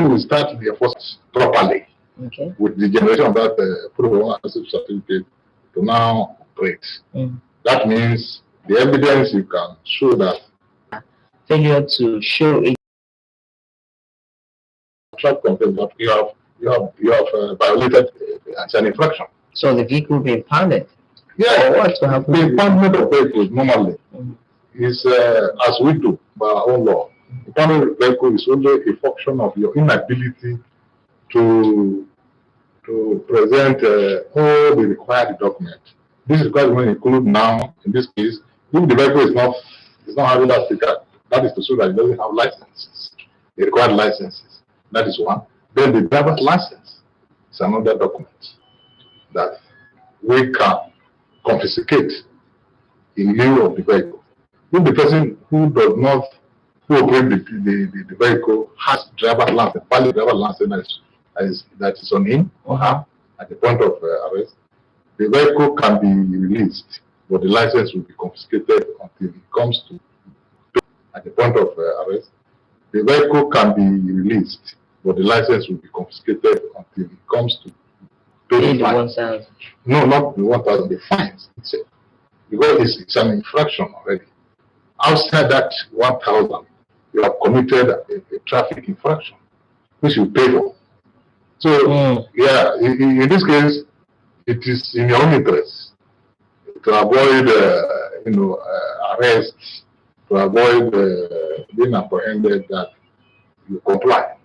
when we start the enforcement properly, with the generation of that proof of ownership certificate to now operate. That means the evidence you can show that failure to show it complaint that you have violated an infraction. So the vehicle will be impounded. Yeah, what will happen? The impoundment of vehicles normally is as we do by our own law. Impoundment of vehicle is only a function of your inability to present all the required documents. This requirement include now, in this case, if the vehicle is not having that sticker, that is to show that it doesn't have licenses, the required licenses. That is one. Then the driver's license is another document that we can confiscate in lieu of the vehicle. If the person who operates the vehicle has driver's license, valid driver's license that is on him or her at the point of arrest, the vehicle can be released, but the license will be confiscated until it comes to at the point of arrest. The vehicle can be released, but the license will be confiscated until it comes to pay the fine. No, not the 1,000, the fines itself. Because it's an infraction already. Outside that 1,000, you have committed a traffic infraction, which you pay for. So, yeah, in this case, it is in your own interest to avoid, arrests, to avoid being apprehended, that you comply.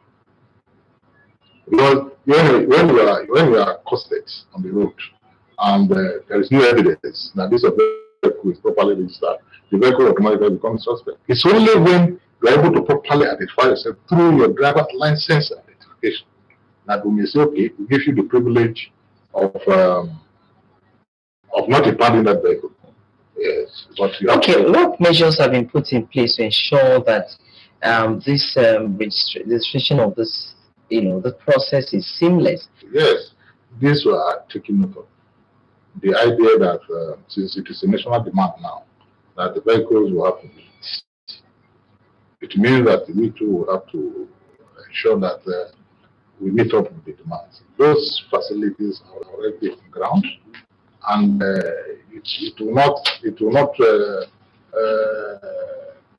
Because when you are accosted on the road and there is no evidence that this vehicle is properly registered, the vehicle automatically becomes suspect. It's only when you are able to properly identify yourself through your driver's license identification that we may say, okay, we give you the privilege of not impounding that vehicle. Yes. But what measures have been put in place to ensure that this registration of this, the process is seamless? Yes, these were taken note of. The idea that since it is a national demand now, that the vehicles will have to meet. It means that we too will have to ensure that we meet up with the demands. Those facilities are already on ground, and it will not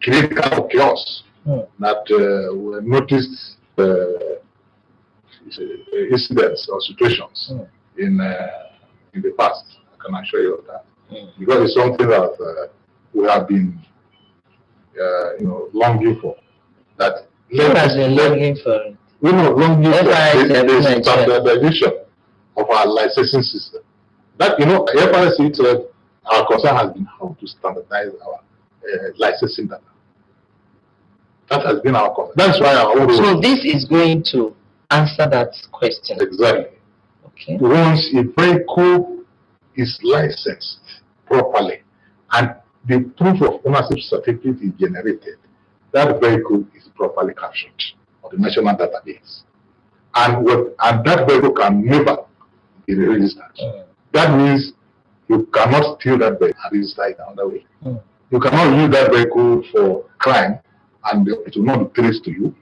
create kind of chaos that were noticed incidents or situations in the past. I can assure you of that, because it's something that we have been longing for. That longing for. Longing for the standardization of our licensing system. That FRC said our concern has been how to standardize our licensing data. That has been our concern. That's why our own. So this is going to answer that question. Exactly. Okay. Once a vehicle is licensed properly and the proof of ownership certificate is generated, that vehicle is properly captured on the national database, and that vehicle can never be registered. That means you cannot steal that vehicle and register it another way. You cannot use that vehicle for crime and it will not be traced to you.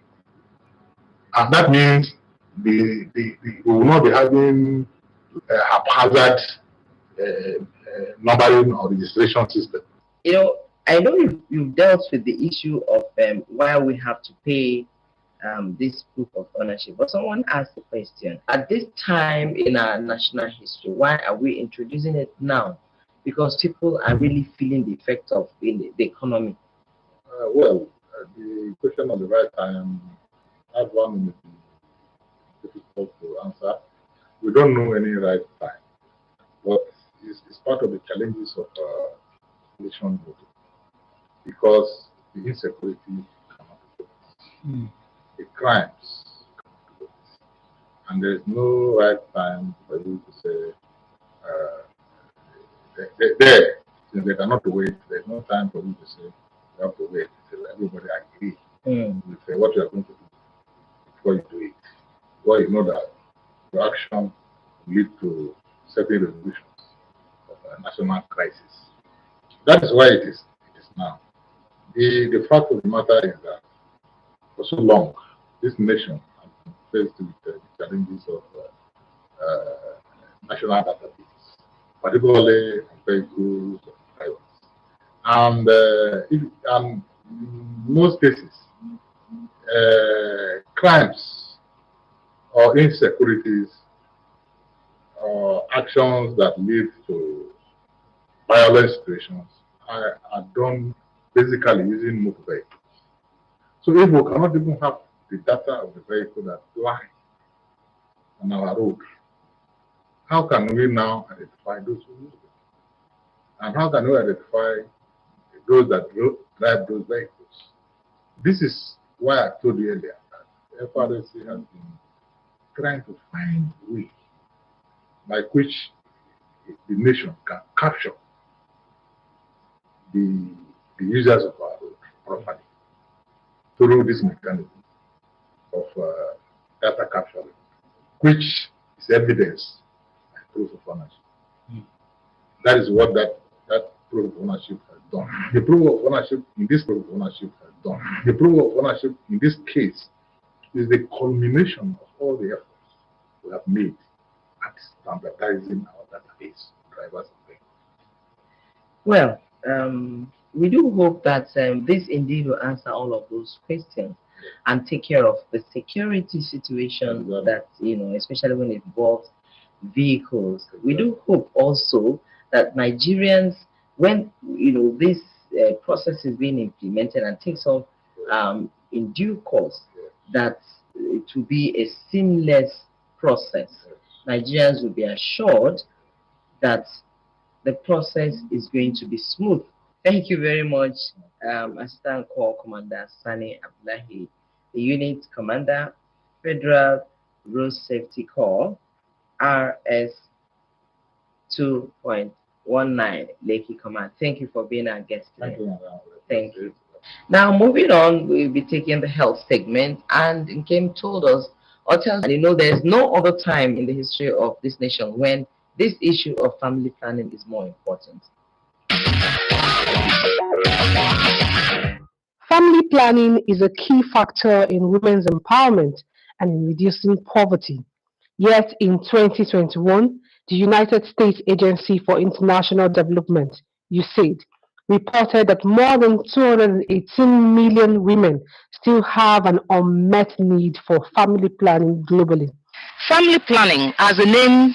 And that means we will not be having a haphazard numbering or registration system. I know you've dealt with the issue of why we have to pay this proof of ownership, but someone asked the question, at this time in our national history, why are we introducing it now? Because people are really feeling the effect of the economy. The question of the right time, that one is difficult to answer. We don't know any right time, but it's part of the challenges of nation building, because the insecurity cannot do this. The crimes cannot do this. And there is no right time for you to say they cannot wait. There's no time for you to say you have to wait until everybody agree with what you are going to do before you do it. Well, you know that your action will lead to certain resolutions of a national crisis. That is why it is now. The fact of the matter is that for so long, this nation has been faced with the challenges of national database, particularly vehicles and drivers. And in most cases, crimes or insecurities or actions that lead to violent situations are done basically using motor vehicles. So if we cannot even have the data of the vehicle that fly on our road, how can we now identify those who use it? And how can we identify those that drive those vehicles? This is why I told you earlier that FRSC has been trying to find a way by which the nation can capture the users of our road properly through this mechanism of data capturing, which is evidence and proof of ownership. That is what that proof of ownership has done. The proof of ownership in this proof of ownership has done. The proof of ownership in this case is the culmination of all the efforts we have made at standardizing our database, drivers and vehicles. Well, we do hope that this indeed will answer all of those questions and take care of the security situation that, especially when it involves vehicles. We do hope also that Nigerians, when this process is being implemented and takes off in due course, that it will be a seamless process. Nigerians will be assured that the process is going to be smooth. Thank you very much, Assistant Corps Commander Sani Abdullahi, the Unit Commander, Federal Road Safety Corps, RS 2.19, Lekki Command. Thank you for being our guest today. Thank you. Now, moving on, we'll be taking the health segment, and Nkem told us, there's no other time in the history of this nation when this issue of family planning is more important. Family planning is a key factor in women's empowerment and in reducing poverty. Yet in 2021, the United States Agency for International Development, USAID, reported that more than 218 million women still have an unmet need for family planning globally. Family planning, as the name,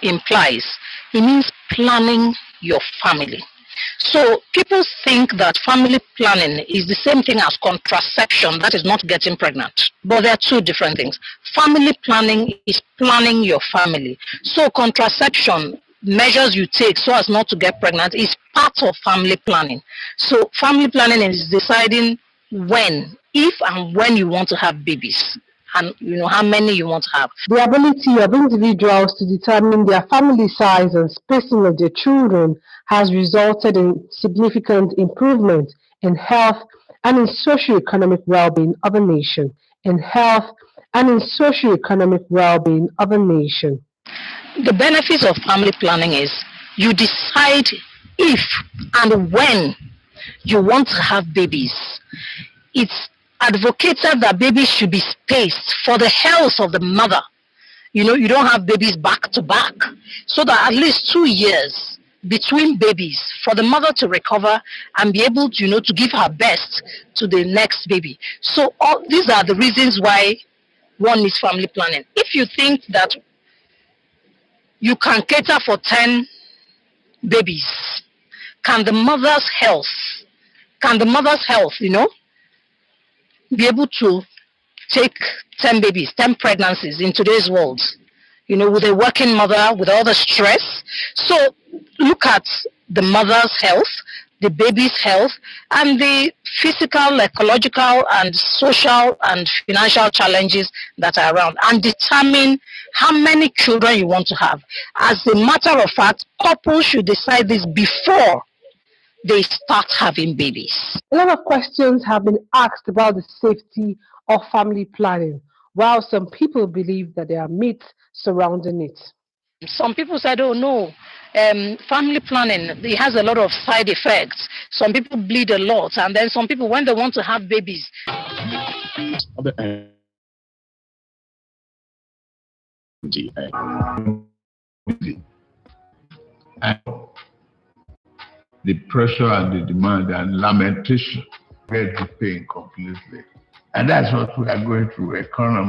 implies, it means planning your family. So people think that family planning is the same thing as contraception, that is not getting pregnant. But there are two different things. Family planning is planning your family. So contraception, measures you take so as not to get pregnant, is part of family planning. So family planning is deciding if and when you want to have babies, and how many you want to have. The ability of individuals to determine their family size and spacing of their children has resulted in significant improvement in health and in socio-economic well-being of a nation. The benefits of family planning is you decide if and when you want to have babies. It's advocated that babies should be spaced for the health of the mother. You don't have babies back to back, so that at least 2 years between babies for the mother to recover and be able to, to give her best to the next baby. So all these are the reasons why one needs family planning. If you think that you can cater for 10 babies, can the mother's health, be able to take 10 babies, 10 pregnancies in today's world, with a working mother, with all the stress? So look at the mother's health, the baby's health, and the physical, ecological, and social and financial challenges that are around, and determine how many children you want to have. As a matter of fact, couples should decide this before they start having babies. A lot of questions have been asked about the safety of family planning, while some people believe that there are myths surrounding it. Some people said, oh no, family planning, it has a lot of side effects. Some people bleed a lot, and then some people, when they want to have babies, And the pressure and the demand and lamentation get to pay completely. And that's what we are going through, economy.